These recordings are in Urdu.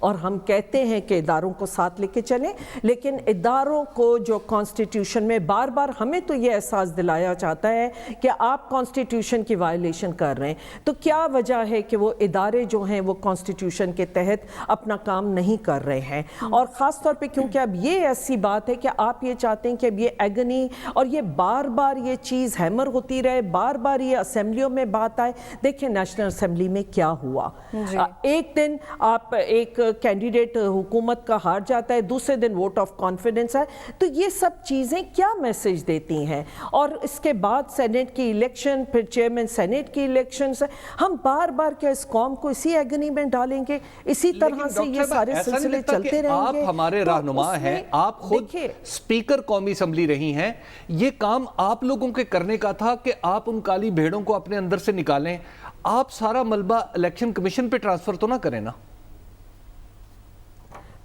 اور ہم کہتے ہیں کہ اداروں کو ساتھ لے کے چلیں، لیکن اداروں کو جو کانسٹیٹیوشن میں بار بار ہمیں تو یہ احساس دلایا جاتا ہے کہ آپ کانسٹیٹیوشن کی وائلیشن کر رہے ہیں، تو کیا وجہ ہے کہ وہ ادارے جو ہیں وہ کانسٹیٹیوشن کے تحت اپنا کام نہیں کر رہے ہیں؟ اور خاص طور پہ کیونکہ اب یہ ایسی بات ہے کہ آپ یہ چاہتے ہیں کہ اب یہ ایگنی اور یہ بار بار یہ چیز ہیمر ہوتی رہے، بار بار یہ اسمبلیوں میں بات آئے۔ دیکھیں نیشنل اسمبلی میں کیا ہوا، ایک دن آپ ایک کینڈیڈیٹ حکومت کا ہار جاتا ہے، دوسرے دن ووٹ آف کانفیڈنس ہے، تو یہ سب چیزیں کیا میسج دیتی ہیں؟ اور اس کے بعد سینیٹ کی الیکشن، پھر چیئرمین سینیٹ کی الیکشنز، ہم بار بار کیا اس قوم کو اسی ایگنی میں ڈالیں گے؟ اسی طرح سے یہ سارے سلسلے چلتے رہیں گے۔ آپ ہمارے رہنما ہیں، آپ خود اسپیکر قومی اسمبلی رہی ہیں، یہ کام آپ لوگوں کے کرنے کا تھا کہ آپ ان کالی بھیڑوں کو اپنے اندر سے نکالیں، آپ سارا ملبہ الیکشن کمیشن پہ ٹرانسفر تو نہ کریں نا؟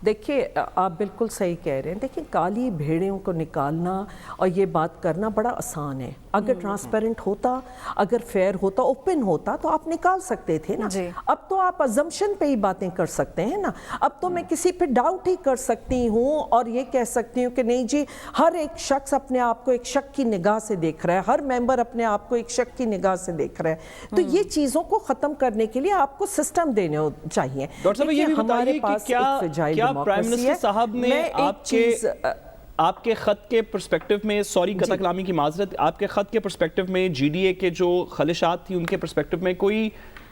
دیکھیے آپ بالکل صحیح کہہ رہے ہیں، دیکھیں کالی بھیڑوں کو نکالنا اور یہ بات کرنا بڑا آسان ہے۔ اگر ٹرانسپیرنٹ ہوتا، اگر فیئر ہوتا، اوپن ہوتا تو آپ نکال سکتے تھے نا۔ اب تو آپ ازمپشن پہ ہی باتیں کر سکتے ہیں نا، اب تو میں کسی پہ ڈاؤٹ ہی کر سکتی ہوں اور یہ کہہ سکتی ہوں کہ نہیں جی ہر ایک شخص اپنے آپ کو ایک شک کی نگاہ سے دیکھ رہا ہے، ہر ممبر اپنے آپ کو ایک شک کی نگاہ سے دیکھ رہا ہے۔ تو یہ چیزوں کو ختم کرنے کے لیے آپ کو سسٹم دینے چاہیے۔ ڈاکٹر صاحب یہ بھی بتائیے کہ کیا پرائم منسٹر صاحب نے آپ کے خط کے پرسپیکٹیو میں، سوری قطع کلامی کی معذرت، آپ کے خط کے پرسپیکٹیو میں جی ڈی اے کے جو خلشات تھی ان کے پرسپیکٹیو میں کوئی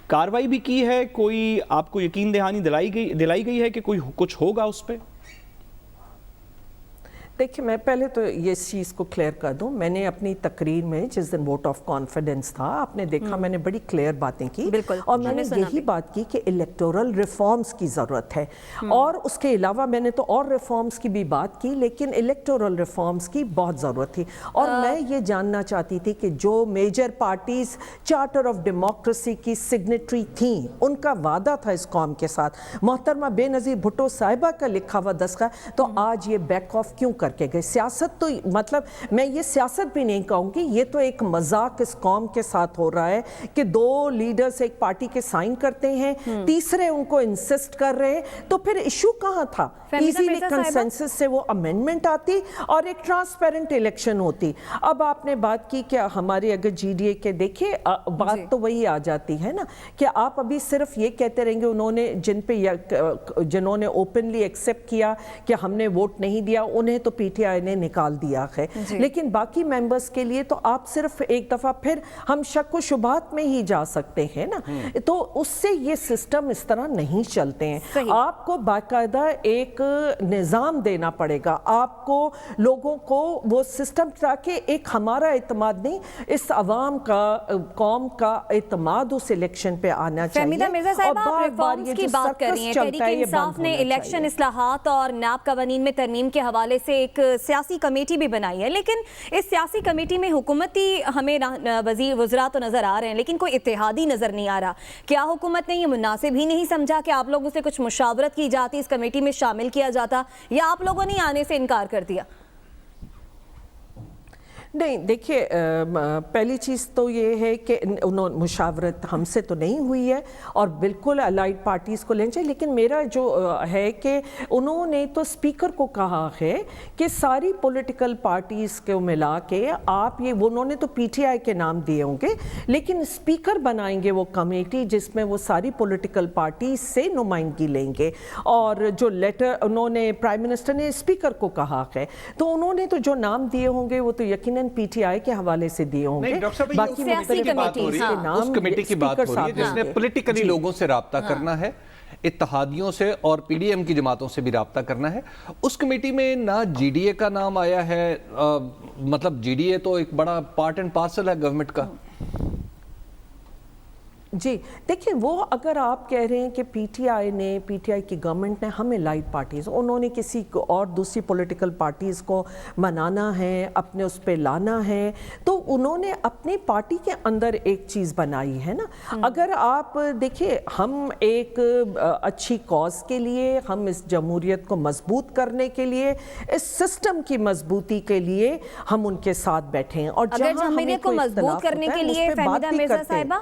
کاروائی بھی کی ہے، کوئی آپ کو یقین دہانی دلائی گئی ہے کہ کوئی کچھ ہوگا اس پہ؟ دیکھیں میں پہلے تو یہ اس چیز کو کلیئر کر دوں، میں نے اپنی تقریر میں جس دن ووٹ آف کانفیڈنس تھا آپ نے دیکھا میں نے بڑی کلیئر باتیں کی، اور میں نے یہی بات کی کہ الیکٹورل ریفارمز کی ضرورت ہے، اور اس کے علاوہ میں نے تو اور ریفارمز کی بھی بات کی، لیکن الیکٹورل ریفارمز کی بہت ضرورت تھی۔ اور میں یہ جاننا چاہتی تھی کہ جو major parties charter of democracy کی سگنیٹری تھیں، ان کا وعدہ تھا اس قوم کے ساتھ، محترمہ بے نظیر بھٹو صاحبہ کا لکھا ہوا دستخط، تو آج یہ بیک آف کیوں کر کے گئے؟ سیاست تو مطلب میں یہ سیاست بھی نہیں کہوں گی، یہ تو ایک مذاق اس قوم کے ساتھ ہو رہا ہے کہ دو لیڈرز ایک پارٹی کے سائن کرتے ہیں، تیسرے ان کو انسسٹ کر رہے ہیں، تو پھر ایشو کہاں تھا؟ ایزیلی کنسنسس سے وہ امینڈمنٹ آتی اور ایک ٹرانسپیرنٹ الیکشن ہوتی۔ اب آپ نے بات کی کہ ہماری اگر جی ڈی اے کے دیکھیں بات تو وہی آ جاتی ہے نا کہ آپ ابھی صرف یہ کہتے رہیں گے انہوں نے جنہوں نے اوپنلی ایکسیپٹ کیا کہ ہم نے ووٹ نہیں دیا انہیں تو پی ٹی آئی نے نکال دیا ہے، لیکن باقی ممبرز کے لیے تو آپ صرف ایک دفعہ پھر ہم شک و شبہات میں ہی جا سکتے ہیں نا، تو اس سے یہ سسٹم اس طرح نہیں چلتے ہیں۔ آپ کو باقاعدہ ایک نظام دینا پڑے گا، آپ کو لوگوں کو وہ سسٹم، تاکہ ایک ہمارا اعتماد نہیں اس عوام کا قوم کا اعتماد اس الیکشن پہ آنا چاہیے۔ فہمیدہ مرزا صاحب آپ ریفارمز کی بات کر رہی ہیں، تحریک انصاف نے الیکشن اصلاحات اور نیب قوانین میں ترمیم کے حوالے سے ایک سیاسی کمیٹی بھی بنائی ہے، لیکن اس سیاسی کمیٹی میں حکومتی ہمیں وزراء تو نظر آ رہے ہیں لیکن کوئی اتحادی نظر نہیں آ رہا۔ کیا حکومت نے یہ مناسب ہی نہیں سمجھا کہ آپ لوگوں سے کچھ مشاورت کی جاتی، اس کمیٹی میں شامل کیا جاتا، یا آپ لوگوں نے آنے سے انکار کر دیا؟ نہیں دیکھیے پہلی چیز تو یہ ہے کہ مشاورت ہم سے تو نہیں ہوئی ہے اور بالکل الائڈ پارٹیز کو لینا چاہیے، لیکن میرا جو ہے کہ انہوں نے تو اسپیکر کو کہا ہے کہ ساری پولیٹیکل پارٹیز کو ملا کے آپ یہ، انہوں نے تو پی ٹی آئی کے نام دیے ہوں گے لیکن اسپیکر بنائیں گے وہ کمیٹی جس میں وہ ساری پولیٹیکل پارٹیز سے نمائندگی لیں گے، اور جو لیٹر انہوں نے پرائم منسٹر نے اسپیکر کو کہا ہے تو انہوں نے تو جو نام دیے ہوں گے وہ تو یقیناً پی ٹی آئی کے حوالے سے دیے ہوں گے۔ باقی اس کمیٹی کی بات ہو رہی ہے جس نے پولیٹیکلی لوگوں سے رابطہ کرنا ہے، اتحادیوں سے اور پی ڈی ایم کی جماعتوں سے بھی رابطہ کرنا ہے۔ اس کمیٹی میں نہ جی ڈی اے کا نام آیا ہے، مطلب جی ڈی اے تو ایک بڑا پارٹ اینڈ پارسل ہے گورنمنٹ کا۔ جی دیکھیں وہ اگر آپ کہہ رہے ہیں کہ پی ٹی آئی کی گورنمنٹ نے ہمیں لائٹ پارٹیز، انہوں نے کسی اور دوسری پولیٹیکل پارٹیز کو منانا ہے، اپنے اس پہ لانا ہے، تو انہوں نے اپنی پارٹی کے اندر ایک چیز بنائی ہے نا۔ اگر آپ دیکھیں ہم ایک اچھی کاز کے لیے، ہم اس جمہوریت کو مضبوط کرنے کے لیے، اس سسٹم کی مضبوطی کے لیے ہم ان کے ساتھ بیٹھے ہیں، اور اگر جمہوریت کو مضبوط کرنے کے لیے فہمیدہ مرزا صاحبہ،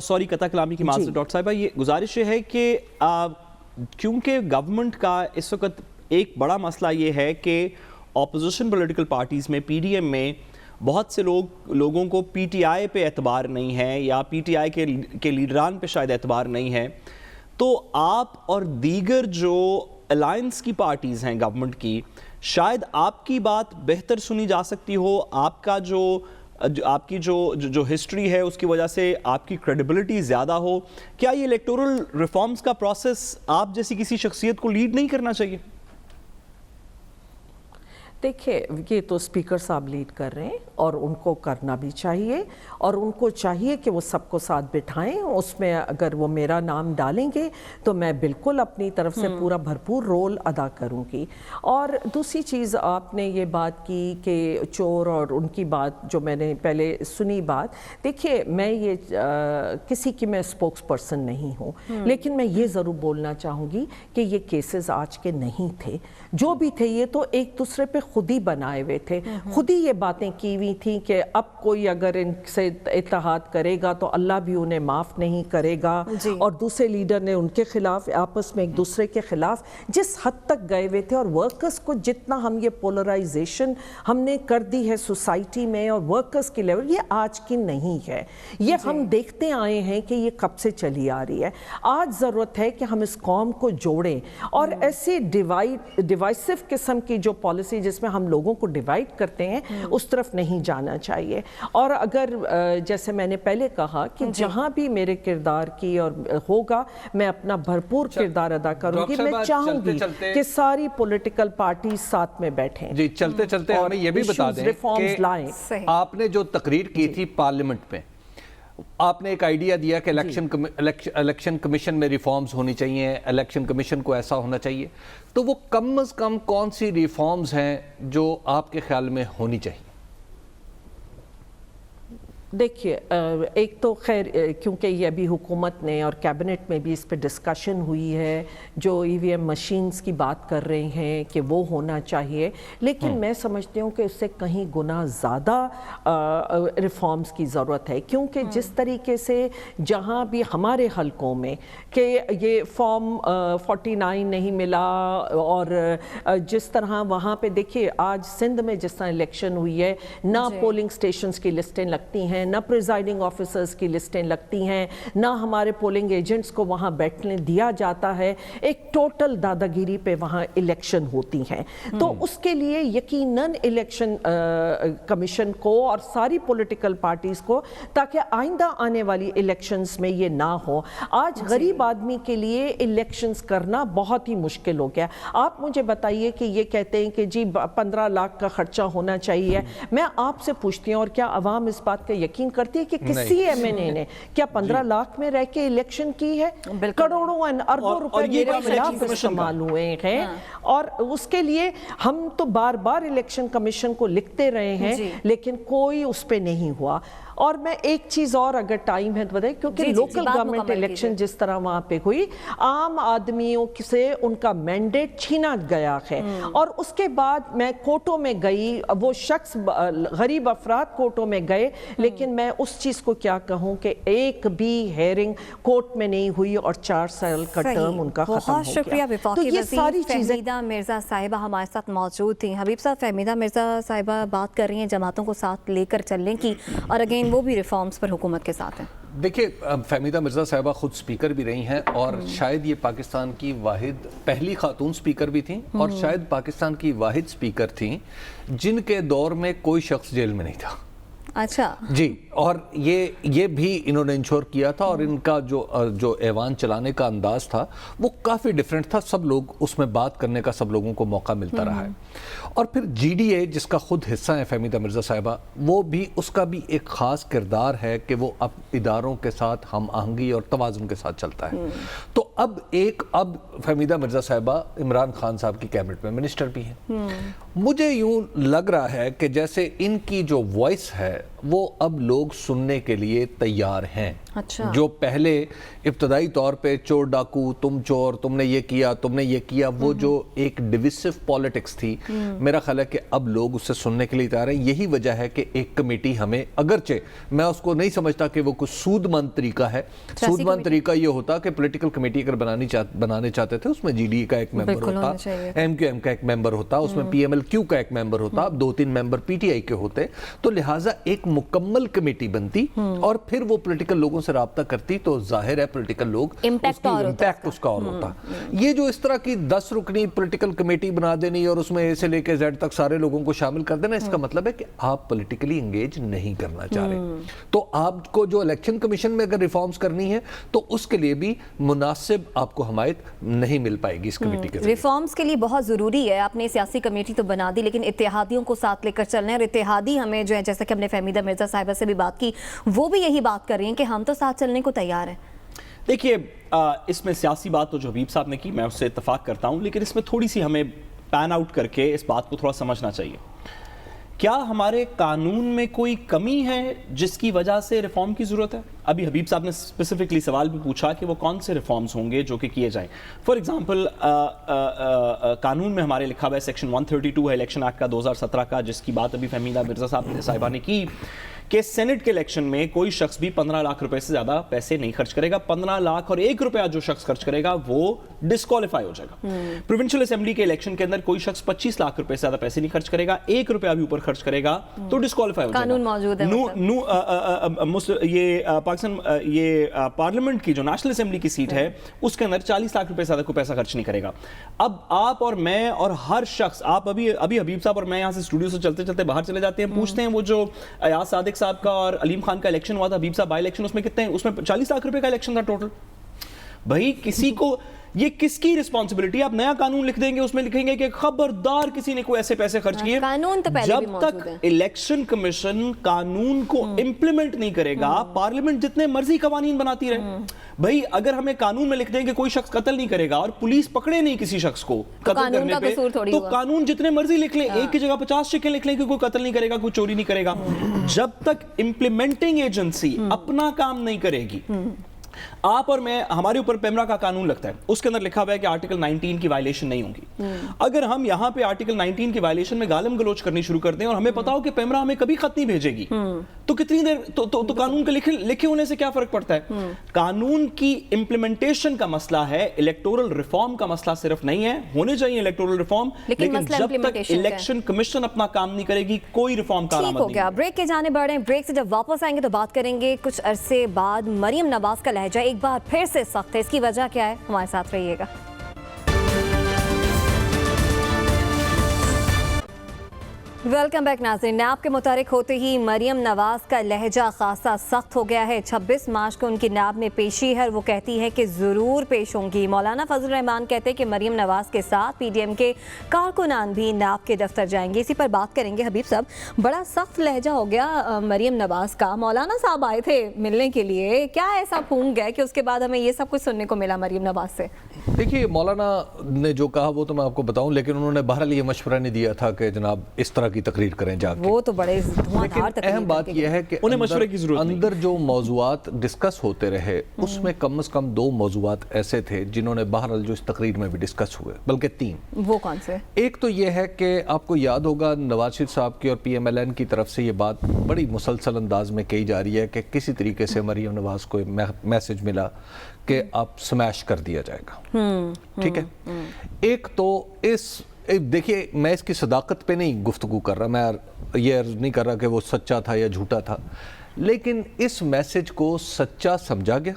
سوری قطع کلامی کی معذرت ڈاکٹر صاحبہ، یہ گزارش یہ ہے کہ کیونکہ گورنمنٹ کا اس وقت ایک بڑا مسئلہ یہ ہے کہ اپوزیشن پولیٹیکل پارٹیز میں پی ڈی ایم میں بہت سے لوگوں کو پی ٹی آئی پہ اعتبار نہیں ہے، یا پی ٹی آئی کے لیڈران پہ شاید اعتبار نہیں ہے، تو آپ اور دیگر جو الائنس کی پارٹیز ہیں گورنمنٹ کی، شاید آپ کی بات بہتر سنی جا سکتی ہو، آپ کی جو ہسٹری ہے اس کی وجہ سے آپ کی کریڈیبلٹی زیادہ ہو. کیا یہ الیکٹورل ریفارمز کا پروسیس آپ جیسی کسی شخصیت کو لیڈ نہیں کرنا چاہیے؟ دیکھیے یہ تو اسپیکر صاحب لیڈ کر رہے ہیں اور ان کو کرنا بھی چاہیے، اور ان کو چاہیے کہ وہ سب کو ساتھ بٹھائیں. اس میں اگر وہ میرا نام ڈالیں گے تو میں بالکل اپنی طرف سے پورا بھرپور رول ادا کروں گی. اور دوسری چیز آپ نے یہ بات کی کہ چور اور ان کی بات جو میں نے پہلے سنی بات، دیکھیے میں یہ کسی کی میں اسپوکس پرسن نہیں ہوں، لیکن میں یہ ضرور بولنا چاہوں گی کہ یہ کیسز آج کے نہیں تھے. جو بھی تھے یہ تو ایک دوسرے پہ خود ہی بنائے ہوئے تھے، خود ہی یہ باتیں کی ہوئی تھیں کہ اب کوئی اگر ان سے اتحاد کرے گا تو اللہ بھی انہیں معاف نہیں کرے گا. اور دوسرے لیڈر نے ان کے خلاف آپس میں ایک دوسرے کے خلاف جس حد تک گئے ہوئے تھے. اور ورکرز کو جتنا ہم یہ پولرائزیشن ہم نے کر دی ہے سوسائٹی میں اور ورکرز کی لیول، یہ آج کی نہیں ہے، یہ ہم دیکھتے آئے ہیں کہ یہ کب سے چلی آ رہی ہے. آج ضرورت ہے کہ ہم اس قوم کو جوڑیں اور ایسی ڈیوائسو قسم کی جو پالیسی جس میں ہم لوگوں کو ڈیوائڈ کرتے ہیں اس طرف نہیں جانا چاہیے. اور اگر جیسے میں نے پہلے کہا کہ جہاں بھی میرے کردار کی اور ہوگا میں اپنا بھرپور کردار ادا کروں گی. میں چاہوں گی کہ ساری پولیٹیکل پارٹی ساتھ میں بیٹھیں. جی چلتے چلتے ہمیں یہ بھی بتا دیں کہ آپ نے جو تقریر کی تھی پارلیمنٹ میں، آپ نے ایک آئیڈیا دیا کہ الیکشن کمیشن میں ریفارمز ہونی چاہیے، الیکشن کمیشن کو ایسا ہونا چاہیے. تو وہ کم از کم کون سی ریفارمز ہیں جو آپ کے خیال میں ہونی چاہیے؟ دیکھیے ایک تو خیر کیونکہ یہ ابھی حکومت نے اور کیبنٹ میں بھی اس پہ ڈسکشن ہوئی ہے، جو ای وی ایم مشینز کی بات کر رہے ہیں کہ وہ ہونا چاہیے، لیکن میں سمجھتی ہوں کہ اس سے کہیں گنا زیادہ ریفارمز کی ضرورت ہے. کیونکہ جس طریقے سے جہاں بھی ہمارے حلقوں میں کہ یہ فارم 49 نہیں ملا، اور جس طرح وہاں پہ دیکھیے آج سندھ میں جس طرح الیکشن ہوئی ہے، نہ پولنگ سٹیشنز کی لسٹیں لگتی ہیں، نہ پریزائڈنگ آفیسرز کی لسٹیں لگتی ہیں، نہ ہمارے پولنگ ایجنٹس کو وہاں بیٹھنے دیا جاتا ہے. ایک ٹوٹل دادا گیری پہ وہاں الیکشن ہوتی ہیں. تو اس کے لیے یقیناً الیکشن کمیشن کو اور ساری پولیٹیکل پارٹیز کو، تاکہ آئندہ آنے والی الیکشنز میں یہ نہ ہو. آج غریب آدمی کے لیے الیکشنز کرنا بہت ہی مشکل ہو گیا. آپ مجھے بتائیے کہ یہ کہتے ہیں کہ جی 15 لاکھ کا خرچہ ہونا چاہیے. میں آپ سے پوچھتی ہوں، اور کیا عوام اس بات کا یقین کرتی ہے کہ کسی ایم این اے نے کیا 15 لاکھ میں رہ کے الیکشن کی ہے؟ کروڑوں اربوں روپے میرے خلاف استعمال ہوئے ہیں. اور اس کے لیے ہم تو بار بار الیکشن کمیشن کو لکھتے رہے ہیں، لیکن کوئی اس پہ نہیں ہوا. اور میں ایک چیز اور اگر ٹائم ہے تو بتائیں، کیونکہ لوکل گورنمنٹ الیکشن جس طرح وہاں پہ ہوئی، عام آدمیوں سے ان کا مینڈیٹ چھینا گیا ہے. اور اس کے بعد میں کورٹوں میں گئی، وہ شخص غریب افراد کورٹوں میں گئے، لیکن میں اس چیز کو کیا کہوں کہ ایک بھی ہیئرنگ کورٹ میں نہیں ہوئی اور 4 سال کا ٹرم ان کا ختم ہو گیا. بہت شکریہ وفاقی وزیر فہمیدہ مرزا صاحبہ ہمارے ساتھ موجود تھیں. حبیب صاحب، فہمیدہ مرزا صاحبہ بات کر رہی ہیں جماعتوں کو ساتھ لے کر چلنے کی، اور اگین وہ بھی ریفارمز پر حکومت کے ساتھ ہیں. دیکھیں فہمیدہ مرزا صاحبہ خود سپیکر بھی رہی ہیں، اور شاید یہ پاکستان کی واحد پہلی خاتون سپیکر بھی تھیں، اور شاید پاکستان کی واحد سپیکر تھیں جن کے دور میں کوئی شخص جیل میں نہیں تھا. اچھا جی، اور یہ بھی انہوں نے انشور کیا تھا، اور ان کا جو ایوان چلانے کا انداز تھا وہ کافی ڈیفرنٹ تھا. سب لوگ اس میں بات کرنے کا سب لوگوں کو موقع ملتا رہا ہے. اور پھر جی ڈی اے جس کا خود حصہ ہے فہمیدہ مرزا صاحبہ، وہ بھی اس کا بھی ایک خاص کردار ہے کہ وہ اب اداروں کے ساتھ ہم آہنگی اور توازن کے ساتھ چلتا ہے. تو اب فہمیدہ مرزا صاحبہ عمران خان صاحب کی کیبنٹ میں منسٹر بھی ہیں. مجھے یوں لگ رہا ہے کہ جیسے ان کی جو وائس ہے وہ اب لوگ سننے کے لیے تیار ہیں. اچھا. جو پہلے ابتدائی طور پہ چور ڈاکو، تم چور، تم نے یہ کیا، تم نے یہ کیا، وہ جو ایک ڈویسو پالیٹکس تھی، میرا خیال ہے کہ اب لوگ اسے سننے کے لیے تیار ہیں. یہی وجہ ہے کہ ایک کمیٹی ہمیں، اگرچہ میں اس کو نہیں سمجھتا کہ وہ کوئی سود مند طریقہ ہے. سود مند طریقہ یہ ہوتا کہ پولیٹیکل کمیٹی اگر بنانے چاہتے تھے، اس میں جی ڈی کا ایک ممبر ہوتا، ایم کیو ایم کا ایک ممبر ہوتا، اس میں پی ایم ایل کیو کا ایک ممبر ہوتا، 2-3 ممبر پی ٹی آئی کے ہوتے، تو لہٰذا ایک مکمل کمیٹی بنتی اور پھر وہ پولیٹیکل لوگوں سے رابطہ کرتی، تو ظاہر ہے پولیٹیکل لوگ امپیکٹ اس کا اور ہوتا. یہ جو اس طرح کی 10 رکنی پولیٹیکل کمیٹی بنا دینی اور اس میں اے سے لے کے زیڈ تک سارے لوگوں کو شامل کر دینا، اس کا مطلب ہے کہ آپ پولیٹیکلی انگیج نہیں کرنا چاہ رہے. تو آپ کو جو الیکشن کمیشن میں اگر ریفارمز کرنی ہے تو اس کے لیے بھی مناسب آپ کو حمایت نہیں مل پائے گی اس کمیٹی کے. ریفارمز کے لیے بہت ضروری ہے. آپ نے سیاسی کمیٹی تو بنا دی، لیکن اتحادیوں کو ساتھ لے کر چلنا ہے، اور اتحادی ہمیں جو ہے، جیسا کہ ہم نے فہمیدہ مرزا صاحبہ سے بھی بات کی، وہ بھی یہی بات کر رہی ہیں کہ ہم تو ساتھ چلنے کو تیار ہیں. دیکھیے اس میں سیاسی بات تو جو حبیب صاحب نے کی، میں اس سے اتفاق کرتا ہوں، لیکن اس میں تھوڑی سی ہمیں پین آؤٹ کر کے اس بات کو تھوڑا سمجھنا چاہیے. کیا ہمارے قانون میں کوئی کمی ہے جس کی وجہ سے ریفارم کی ضرورت ہے؟ ابھی حبیب صاحب نے اسپیسیفکلی سوال بھی پوچھا کہ وہ کون سے ریفارمز ہوں گے جو کہ کیے جائیں. فار ایگزامپل قانون میں ہمارے لکھا ہوا ہے سیکشن 132 ہے الیکشن ایکٹ کا 2017 کا، جس کی بات ابھی فہمیدہ مرزا صاحبہ نے کی، کہ سینٹ کے الیکشن میں کوئی شخص بھی 15 لاکھ روپے سے زیادہ پیسے نہیں خرچ کرے گا. 15 لاکھ اور 1 روپیہ جو شخص خرچ کرے گا وہ ڈسکوالیفائی ہو جائے گا. پروونشل اسمبلی کے الیکشن کے اندر کوئی شخص 25 لاکھ روپے سے زیادہ پیسے نہیں خرچ کرے گا، 1 روپیہ بھی اوپر خرچ کرے گا تو ڈسکوالیفائی ہو جائے گا. قانون موجود ہے. یہ پاکستان، یہ پارلیمنٹ کی جو نیشنل اسمبلی کی سیٹ ہے، اس کے اندر 40 لاکھ روپے سے زیادہ کوئی پیسہ خرچ نہیں کرے گا. اب آپ اور میں اور ہر شخص، آپ ابھی حبیب صاحب اور میں یہاں سے اسٹوڈیو سے چلتے چلتے باہر چلے جاتے ہیں، پوچھتے ہیں وہ جو ایاز صادق صاحب کا اور علیم خان کا الیکشن ہوا تھا، حبیب صاحب بائی الیکشن، اس میں کتنے، اس میں 40 لاکھ روپے کا الیکشن تھا ٹوٹل. بھائی کسی کو، یہ کس کی رسپانسبلٹی؟ آپ نیا قانون لکھ دیں گے، اس میں لکھیں گے کہ خبردار کسی نے کوئی ایسے پیسے خرچ کیے. جب تک الیکشن کمیشن قانون کو امپلیمنٹ نہیں کرے گا، پارلیمنٹ جتنے مرضی قوانین بناتی رہے. بھائی اگر ہمیں قانون میں لکھ دیں کہ کوئی شخص قتل نہیں کرے گا اور پولیس پکڑے نہیں کسی شخص کو قتل کرنے پہ، تو قانون جتنے مرضی لکھ لیں، ایک کی جگہ 50 چکیں لکھ لیں کہ کوئی قتل نہیں کرے گا، کوئی چوری نہیں کرے گا. جب تک امپلیمنٹنگ ایجنسی اپنا کام نہیں کرے گی، آپ اور میں، ہمارے اوپر پیمرا کا قانون لگتا ہے، اس کے اندر لکھا ہوا ہے کہ آرٹیکل 19 کی وائلیشن نہیں ہوگی. اگر ہم یہاں پہ آرٹیکل 19 کی وائلیشن میں گالم گلوچ کرنی شروع کر دیں اور ہمیں پتا ہو کہ پیمرا ہمیں کبھی خط نہیں بھیجے گی، تو کتنی دیر تو قانون کے لکھے ہونے سے کیا فرق پڑتا ہے؟ قانون کی امپلیمنٹیشن کا مسئلہ ہے، الیکٹورل ریفارم کا مسئلہ صرف نہیں ہے. ہونے چاہیے الیکٹورل ریفارم، لیکن جب تک الیکشن کمیشن اپنا کام نہیں کرے گی، کوئی ریفارم کا علامت نہیں. بریک کے جانے بڑھ رہے ہیں. بریک سے جب واپس آئیں گے تو بات کریں گے کچھ عرصے بعد مریم نواز کا لہجہ ایک بار پھر سے سخت ہے، اس کی وجہ کیا ہے؟ ہمارے ساتھ رہیے گا. ویلکم بیک ناظرین. نیب کے متحرک ہوتے ہی مریم نواز کا لہجہ خاصا سخت ہو گیا ہے. 26 مارچ کو ان کی نیب میں پیشی ہے، وہ کہتی ہے کہ ضرور پیش ہوں گی. مولانا فضل الرحمان کہتے ہیں کہ مریم نواز کے ساتھ پی ڈی ایم کے کارکنان بھی نیب کے دفتر جائیں گے. اسی پر بات کریں گے. حبیب صاحب، بڑا سخت لہجہ ہو گیا مریم نواز کا. مولانا صاحب آئے تھے ملنے کے لیے، کیا ایسا پھونک گئے کہ اس کے بعد ہمیں یہ سب کچھ سننے کو ملا مریم نواز سے؟ دیکھیے، مولانا نے جو کہا وہ تو میں آپ کو بتاؤں، لیکن انہوں نے بہرحال یہ مشورہ نہیں دیا تھا کہ جناب اس طرح کی تقریر کریں جا کے. وہ تو بڑے دھواندھار تقریر. اہم بات یہ ہے کہ انہیں مشورے کی ضرورت نہیں. اندر جو موضوعات ڈسکس ہوتے رہے، اس میں کم از کم 2 موضوعات ایسے تھے جنہوں نے بہرحال جو اس تقریر میں بھی ڈسکس ہوئے، بلکہ 3. وہ کون سے؟ ایک تو یہ ہے کہ آپ کو یاد ہوگا نواز شریف صاحب کی اور پی ایم ایل این کی طرف سے یہ بات بڑی مسلسل انداز میں کہی جا رہی ہے کہ کسی طریقے سے مریم نواز کو میسج ملا کہ آپ سمیش کر دیا جائے گا. ٹھیک ہے. ایک تو دیکھیے، میں اس کی صداقت پہ نہیں گفتگو کر رہا، میں یہ عرض نہیں کر رہا کہ وہ سچا تھا یا جھوٹا تھا، لیکن اس میسج کو سچا سمجھا گیا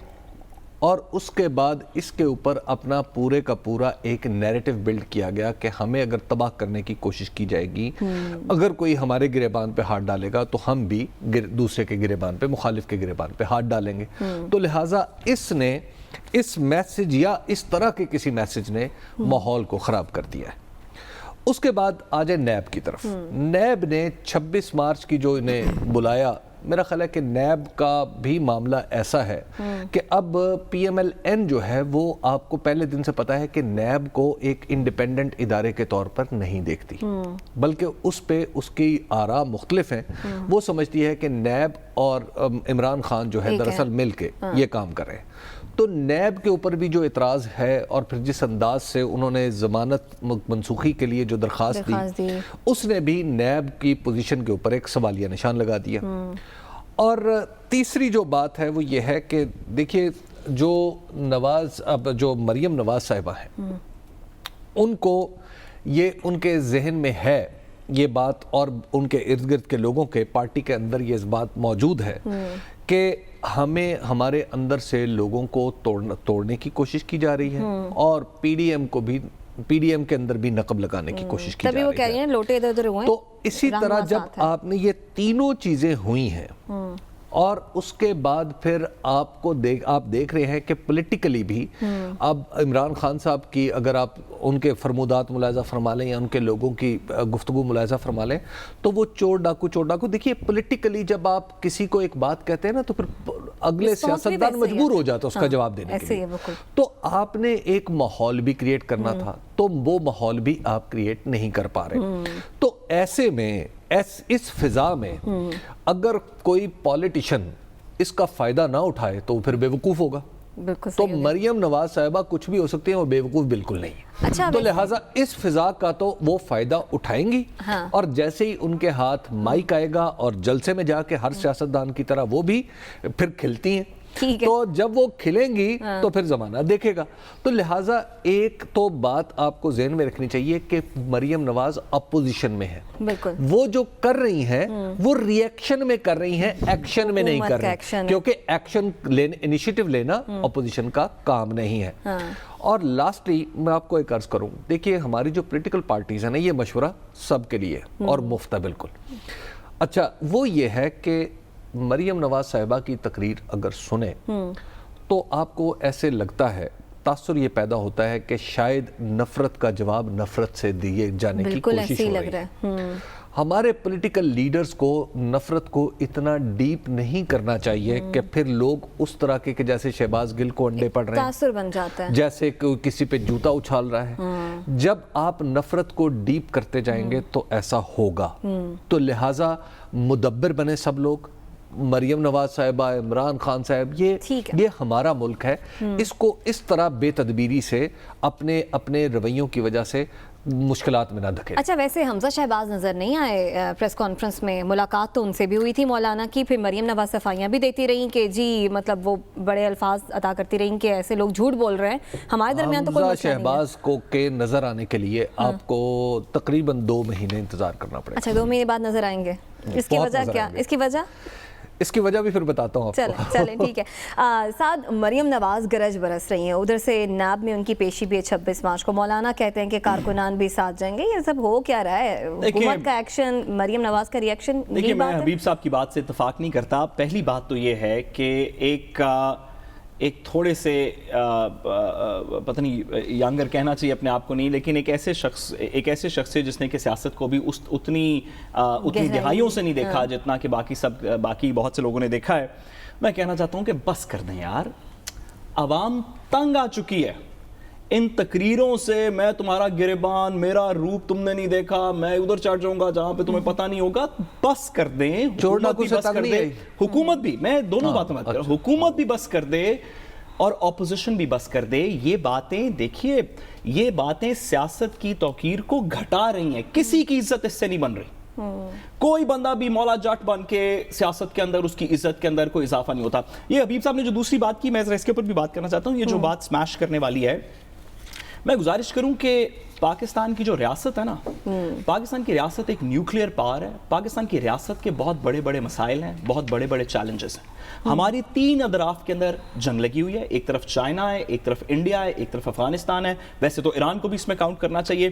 اور اس کے بعد اس کے اوپر اپنا پورے کا پورا ایک نیریٹو بلڈ کیا گیا کہ ہمیں اگر تباہ کرنے کی کوشش کی جائے گی، اگر کوئی ہمارے گریبان پہ ہاتھ ڈالے گا تو ہم بھی دوسرے کے گریبان پہ، مخالف کے گریبان پہ ہاتھ ڈالیں گے. تو لہٰذا اس نے، اس میسج یا اس طرح کے کسی میسج نے ماحول کو خراب کر دیا ہے. اس کے بعد آ جائے نیب کی طرف. نیب نے 26 مارچ کی جو انہیں بلایا میرا خیال ہے کہ نیب کا بھی معاملہ ایسا ہے کہ اب پی ایم ایل این جو ہے وہ آپ کو پہلے دن سے پتا ہے کہ نیب کو ایک انڈیپینڈنٹ ادارے کے طور پر نہیں دیکھتی، بلکہ اس پہ اس کی آراء مختلف ہیں. وہ سمجھتی ہے کہ نیب اور عمران خان جو ہے دراصل مل کے یہ کام کر رہے ہیں. تو نیب کے اوپر بھی جو اعتراض ہے اور پھر جس انداز سے انہوں نے ضمانت منسوخی کے لیے جو درخواست دی اس نے بھی نیب کی پوزیشن کے اوپر ایک سوالیہ نشان لگا دیا. اور تیسری جو بات ہے وہ یہ ہے کہ دیکھیے جو مریم نواز صاحبہ ہیں ان کو یہ ان کے ذہن میں ہے یہ بات، اور ان کے ارد گرد کے لوگوں کے پارٹی کے اندر یہ بات موجود ہے کہ ہمیں ہمارے اندر سے لوگوں کو توڑنے کی کوشش کی جا رہی ہے اور پی ڈی ایم کو بھی پی ڈی ایم کے اندر بھی نقب لگانے کی کوشش کی جا رہی ہے. تبھی وہ کہہ رہی ہیں لوٹے ادھر ادھر ہوئے. تو اسی طرح جب آپ نے یہ تینوں چیزیں ہوئی ہیں اور اس کے بعد پھر آپ دیکھ رہے ہیں کہ پولیٹیکلی بھی اب عمران خان صاحب کی اگر آپ ان کے فرمودات ملاحظہ فرما لیں یا ان کے لوگوں کی گفتگو ملاحظہ فرما لیں تو وہ چور ڈاکو دیکھیے پولیٹیکلی جب آپ کسی کو ایک بات کہتے ہیں نا تو پھر اگلے سیاستدان مجبور ہو جاتا ہے اس کا جواب دینے کے لیے. تو آپ نے ایک ماحول بھی کریٹ کرنا تھا تو وہ ماحول بھی آپ کریٹ نہیں کر پا رہے. تو ایسے میں اس فضا میں اگر کوئی پولیٹیشن اس کا فائدہ نہ اٹھائے تو پھر بے وقوف ہوگا. تو مریم نواز صاحبہ کچھ بھی ہو سکتی ہیں، وہ بے وقوف بالکل نہیں. تو لہٰذا اس فضا کا تو وہ فائدہ اٹھائیں گی اور جیسے ہی ان کے ہاتھ مائک آئے گا اور جلسے میں جا کے ہر سیاستدان کی طرح وہ بھی پھر کھلتی ہیں، تو جب وہ کھلیں گی تو پھر زمانہ دیکھے گا. تو لہٰذا ایک تو بات آپ کو ذہن میں رکھنی چاہیے کہ مریم نواز اپوزیشن میں ہے. وہ جو کر رہی ہیں وہ ری ایکشن میں کر رہی ہیں، ایکشن میں نہیں کر رہی، کیونکہ ایکشن انیشیٹو لینا اپوزیشن کا کام نہیں ہے. اور لاسٹلی میں آپ کو ایک عرض کروں، دیکھیے ہماری جو پولیٹیکل پارٹیز ہیں نا، یہ مشورہ سب کے لیے اور مفت ہے بالکل. اچھا وہ یہ ہے کہ مریم نواز صاحبہ کی تقریر اگر سنیں تو آپ کو ایسے لگتا ہے، تاثر یہ پیدا ہوتا ہے کہ شاید نفرت کا جواب نفرت سے دیے جانے کی کوشش ہو رہی ہے. ہمارے پولیٹیکل لیڈرز کو نفرت کو اتنا ڈیپ نہیں کرنا چاہیے کہ پھر لوگ اس طرح کے جیسے شہباز گل کو انڈے پڑ رہے ہیں، تاثر بن جاتا ہے، جیسے کسی پہ جوتا اچھال رہا ہے. جب آپ نفرت کو ڈیپ کرتے جائیں گے تو ایسا ہوگا. تو لہٰذا مدبر بنے سب لوگ، مریم نواز صاحبہ، عمران خان صاحب، یہ ہمارا ملک ہے، اس کو اس طرح بے تدبیری سے اپنے رویوں کی وجہ سے مشکلات میں نہ دھکے. اچھا ویسے حمزہ شہباز نظر نہیں آئے پریس کانفرنس میں؟ ملاقات تو ان سے بھی ہوئی تھی مولانا کی، پھر مریم نواز صفائیاں بھی دیتی رہیں کہ جی مطلب وہ بڑے الفاظ عطا کرتی رہیں کہ ایسے لوگ جھوٹ بول رہے ہیں، ہمارے درمیان تو کوئی مسئلہ نہیں ہے. حمزہ شہباز کو کے نظر آنے کے لیے آپ کو تقریباً 2 مہینے انتظار کرنا پڑے گا. اچھا 2 مہینے بعد نظر آئیں گے. اس کی وجہ کیا؟ اس کی وجہ بھی پھر بتاتا ہوں آپ کو. چلیں ٹھیک ہے. ساتھ مریم نواز گرج برس رہی ہیں، ادھر سے نیب میں ان کی پیشی بھی ہے 26 مارچ کو. مولانا کہتے ہیں کہ کارکنان بھی ساتھ جائیں گے. یہ سب ہو کیا رہا ہے؟ حکومت کا ایکشن، مریم نواز کا ری ایکشن. دیکھیے میں حبیب صاحب کی بات سے اتفاق نہیں کرتا. پہلی بات تو یہ ہے کہ ایک تھوڑے سے پتہ نہیں ینگر کہنا چاہیے اپنے آپ کو نہیں، لیکن ایک ایسے شخص ہے جس نے کہ سیاست کو بھی اتنی گہرائیوں سے نہیں دیکھا جتنا کہ باقی بہت سے لوگوں نے دیکھا ہے. میں کہنا چاہتا ہوں کہ بس کر دیں یار، عوام تنگ آ چکی ہے ان تقریروں سے. میں تمہارا گریبان، میرا روپ تم نے نہیں دیکھا، میں ادھر چڑھ جاؤں گا جہاں پہ تمہیں پتہ نہیں ہوگا. بس کر دیں، حکومت بھی، میں دونوں باتوں میں کر، حکومت بھی بس کر دے اور اپوزیشن بھی بس کر دے. یہ باتیں دیکھیے، یہ باتیں سیاست کی توقیر کو گھٹا رہی ہیں. کسی کی عزت اس سے نہیں بن رہی. کوئی بندہ بھی مولا جٹ بن کے سیاست کے اندر، اس کی عزت کے اندر کوئی اضافہ نہیں ہوتا. یہ حبیب صاحب نے جو دوسری بات کی، میں اس کے اوپر بھی بات کرنا چاہتا ہوں. یہ جو بات سمیش کرنے والی ہے، میں گزارش کروں کہ پاکستان کی جو ریاست ہے نا، پاکستان کی ریاست ایک نیوکلیئر پاور ہے. پاکستان کی ریاست کے بہت بڑے بڑے مسائل ہیں، بہت بڑے بڑے چیلنجز ہیں. ہماری 3 اطراف کے اندر جنگ لگی ہوئی ہے. ایک طرف چائنا ہے، ایک طرف انڈیا ہے، ایک طرف افغانستان ہے. ویسے تو ایران کو بھی اس میں کاؤنٹ کرنا چاہیے.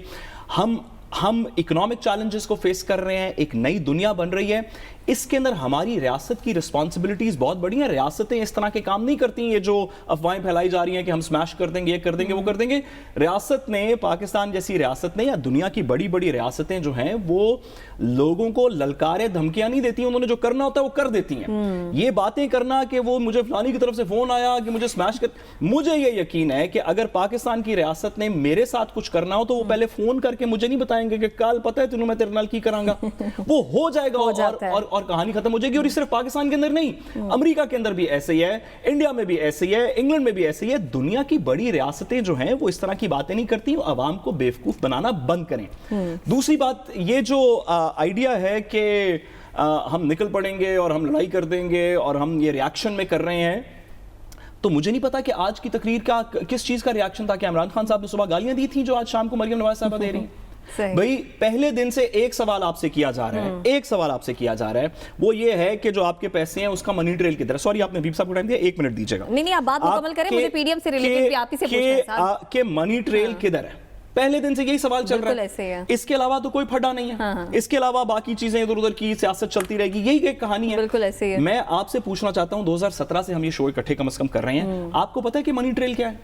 ہم اکنامک چیلنجز کو فیس کر رہے ہیں. ایک نئی دنیا بن رہی ہے. اس کے اندر ہماری ریاست کی رسپانسبلٹیز بہت بڑی ہیں. ریاستیں اس طرح کے کام نہیں کرتی ہیں یہ جو افواہیں پھیلائی جا رہی ہیں کہ ہم سمیش کر دیں گے, یہ کر دیں گے, وہ کر دیں گے. ریاست نے, پاکستان جیسی ریاست نے یا دنیا کی بڑی بڑی ریاستیں جو ہیں وہ لوگوں کو للکاریں دھمکیاں نہیں دیتی ہیں, انہوں نے جو کرنا ہوتا ہے وہ کر دیتی ہیں. یہ باتیں کرنا کہ وہ مجھے فلانی کی طرف سے فون آیا کہ مجھے سمیش کر, مجھے یہ یقین ہے کہ اگر پاکستان کی ریاست نے میرے ساتھ کچھ کرنا ہو تو وہ پہلے فون کر کے مجھے نہیں بتائیں گے کہ کل پتہ ہے تینوں میں تیرے نال کی کراں گا. وہ ہو جائے گا اور کہانی ختم ہو جائے گی. اور یہ صرف پاکستان کے اندر نہیں, امریکہ کے اندر بھی ایسے ہی ہے, انڈیا میں بھی ایسے ہی ہے, انگلینڈ میں بھی ایسے ہی ہے. دنیا کی بڑی ریاستیں جو ہیں وہ اس طرح کی باتیں نہیں کرتی, عوام کو بیوقوف بنانا بند کریں. دوسری بات, یہ جو آئیڈیا ہے کہ ہم نکل پڑیں گے اور ہم لڑائی کر دیں گے اور ہم یہ ریاکشن میں کر رہے ہیں, تو مجھے نہیں پتا کہ آج کی تقریر کا کس چیز کا ریاکشن تھا. کہ عمران خان صاحب نے صبح گالیاں دی تھیں جو آج شام کو مریم نواز صاحبہ دے رہی ہیں. بھئی پہلے دن سے ایک سوال آپ سے کیا جا رہا ہے, ایک سوال آپ سے کیا جا رہا ہے, وہ یہ ہے کہ جو آپ کے پیسے ہیں اس کا منی ٹریل کدھر ہے. سوری آپ نے حبیب صاحب کو ٹائم دیا, 1 منٹ دیجیے گا. نہیں آپ بات مکمل کریں, مجھے پی ڈی ایم سے ریلیٹڈ بھی آپ ہی سے پوچھنا ہے کہ منی ٹریل کدھر ہے. پہلے دن سے یہی سوال چل رہا ہے, اس کے علاوہ تو کوئی پھڈا نہیں ہے, اس کے علاوہ باقی چیزیں ادھر ادھر کی سیاست چلتی رہے گی, یہی ایک کہانی ہے. بالکل ایسے ہی ہے. میں آپ سے پوچھنا چاہتا ہوں 2017 سے ہم یہ شو اکٹھے کم از کم کر رہے ہیں, آپ کو پتہ ہے کہ منی ٹریل کیا ہے؟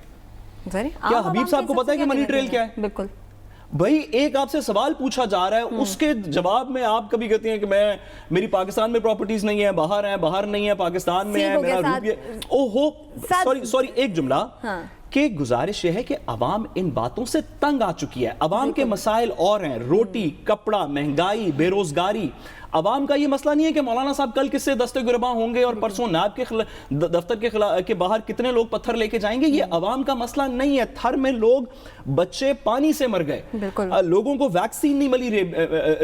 کیا حبیب صاحب کو پتہ ہے کہ منی ٹریل کیا ہے؟ بالکل. بھائی ایک آپ سے سوال پوچھا جا رہا ہے, اس کے جواب میں آپ کبھی کہتے ہیں کہ میری پاکستان میں پراپرٹیز نہیں ہے, باہر نہیں ہے, پاکستان میں ہے, میرا روپیہ. اوہو سوری ایک جملہ کہ گزارش یہ ہے کہ عوام ان باتوں سے تنگ آ چکی ہے. عوام کے مسائل اور ہیں, روٹی, کپڑا, مہنگائی, بے روزگاری. عوام کا یہ مسئلہ نہیں ہے کہ مولانا صاحب کل کس سے دستے گرباں ہوں گے اور پرسوں نائب کے دفتر کے باہر کتنے لوگ پتھر لے کے جائیں گے. یہ عوام کا مسئلہ نہیں ہے. تھر میں لوگ, بچے پانی سے مر گئے, لوگوں کو ویکسین نہیں ملی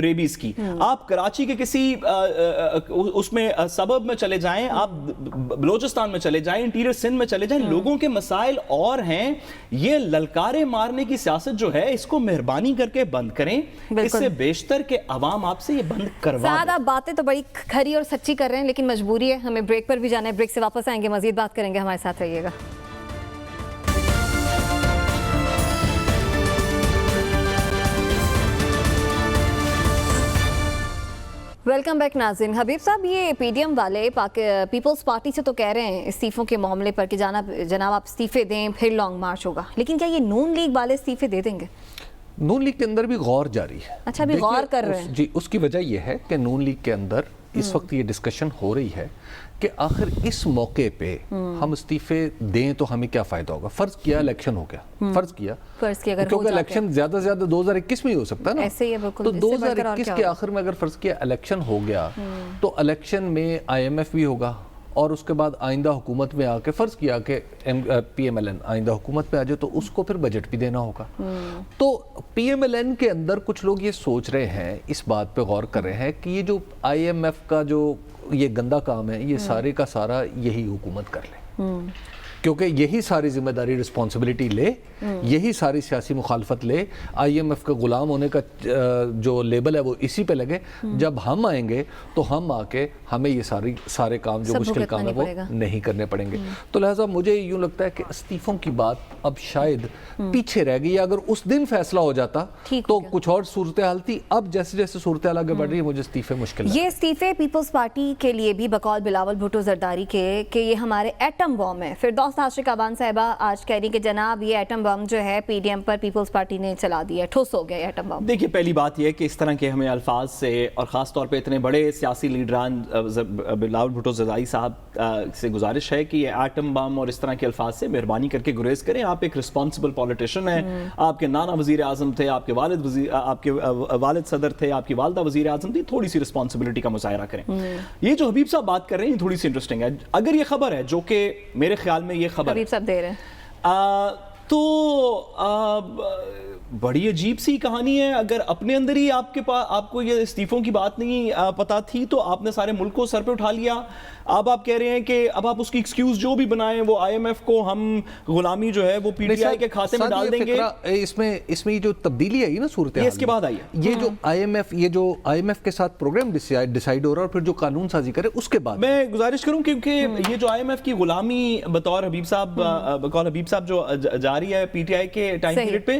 ریبیز کی. آپ کراچی کے کسی اس میں سبب میں چلے جائیں, آپ بلوچستان میں چلے جائیں, انٹیریئر سندھ میں چلے جائیں, لوگوں کے مسائل اور ہیں. یہ للکارے مارنے کی سیاست جو ہے اس کو مہربانی کر کے بند کریں. اس سے بیشتر کہ عوام آپ سے یہ بند کروا. آپ باتیں تو بڑی کھری اور سچی کر رہے ہیں, لیکن مجبوری ہے, ہمیں بریک پر بھی جانا ہے. بریک سے واپس آئیں گے, مزید بات کریں گے, ہمارے ساتھ رہیے گا. ویلکم بیک ناظرین. حبیب صاحب, یہ پی ڈی ایم والے پیپلز پارٹی سے تو کہہ رہے ہیں استعفوں کے معاملے پر کہ جناب آپ استعفے دیں پھر لانگ مارچ ہوگا, لیکن کیا یہ نون لیگ والے استعفے دے دیں گے؟ نون لیگ کے اندر بھی غور جاری ہے. اچھا, بھی غور کر رہے ہیں. جی, اس کی وجہ یہ ہے کہ نون لیگ کے اندر اس وقت یہ ڈسکشن ہو رہی ہے کہ آخر اس موقع پہ ہم استعفے دیں تو ہمیں کیا فائدہ ہوگا. فرض کیا الیکشن ہو گیا, فرض کیا کیونکہ الیکشن زیادہ سے زیادہ 2021 میں ہی ہو سکتا ہے نا, تو 2021 کے آخر میں اگر فرض کیا الیکشن ہو گیا تو الیکشن میں آئی ایم ایف بھی ہوگا, اور اس کے بعد آئندہ حکومت میں آ کے فرض کیا کہ پی ایم ایل این آئندہ حکومت میں آ جائے تو اس کو پھر بجٹ بھی دینا ہوگا. تو پی ایم ایل این کے اندر کچھ لوگ یہ سوچ رہے ہیں, اس بات پہ غور کر رہے ہیں کہ یہ جو آئی ایم ایف کا جو یہ گندا کام ہے یہ سارے کا سارا یہی حکومت کر لے, کیونکہ یہی ساری ذمہ داری رسپانسبلٹی لے, یہی ساری سیاسی مخالفت لے, آئی ایم ایف کا غلام ہونے کا جو لیبل ہے وہ اسی پہ لگے. جب ہم آئیں گے تو ہم آ کے ہمیں یہ سارے کام جو مشکل کام ہے وہ نہیں کرنے پڑیں گے. تو لہٰذا مجھے یوں لگتا ہے کہ استعفوں کی بات اب شاید پیچھے رہ گئی. اگر اس دن فیصلہ ہو جاتا تو کچھ اور صورتحال تھی. اب جیسے جیسے صورتحال آگے بڑھ رہی ہے مجھے استعفے مشکل. یہ استعفے پیپلز پارٹی کے لیے بھی بقول بلاول بھٹو زرداری کے کہ یہ ہمارے ایٹم بم ہے. فردوس عاشق ابان صاحبہ آج کہہ رہی کہ جناب یہ ایٹم بم جو ہے پی ڈی ایم پر پیپلز پارٹی نے چلا دیا ہے, ٹھوس ہو گیا ایٹم بم. دیکھیے, پہلی بات یہ ہے کہ اس طرح کے ہمیں الفاظ سے, اور خاص طور پہ اتنے بڑے سیاسی لیڈران بلاول بھٹو زرداری صاحب سے گزارش ہے کہ یہ ایٹم بم اور اس طرح کے الفاظ سے مہربانی کر کے گریز کریں. آپ ایک رسپانسبل پولیٹیشین ہیں, آپ کے نانا وزیر اعظم تھے, آپ کے والد صدر تھے, آپ کی والدہ وزیر اعظم تھی, تھوڑی سی رسپانسبلٹی کا مظاہرہ کریں. یہ جو حبیب صاحب بات کر رہے ہیں یہ تھوڑی سی انٹرسٹنگ ہے. اگر یہ خبر ہے, جو کہ میرے خیال میں یہ خبر حبیب صاحب دے رہے ہیں, تو بڑی عجیب سی کہانی ہے. اگر اپنے اندر ہی آپ کو یہ استعفوں کی بات نہیں پتا تھی تو آپ نے سارے ملک کو سر پہ اٹھا لیا. اب آپ کہہ رہے ہیں کہ اب آپ اس کی ایکسکیوز جو بھی بنائیں وہ آئی ایم ایف کو ہم غلامی جو ہے وہ پی ٹی آئی کے کھاتے میں ڈال دیں گے. اس میں یہ جو تبدیلی آئی نا صورتحال, یہ اس کے بعد آئی ہے. یہ جو آئی ایم ایف کے ساتھ پروگرام ڈیسائیڈ ہو رہا ہے اور پھر جو قانون سازی کرے اس کے بعد میں گزارش کروں کیونکہ یہ جو آئی ایم ایف کی غلامی بطور حبیب صاحب جو جاری ہے پی ٹی آئی کے ٹائم پیریڈ پہ,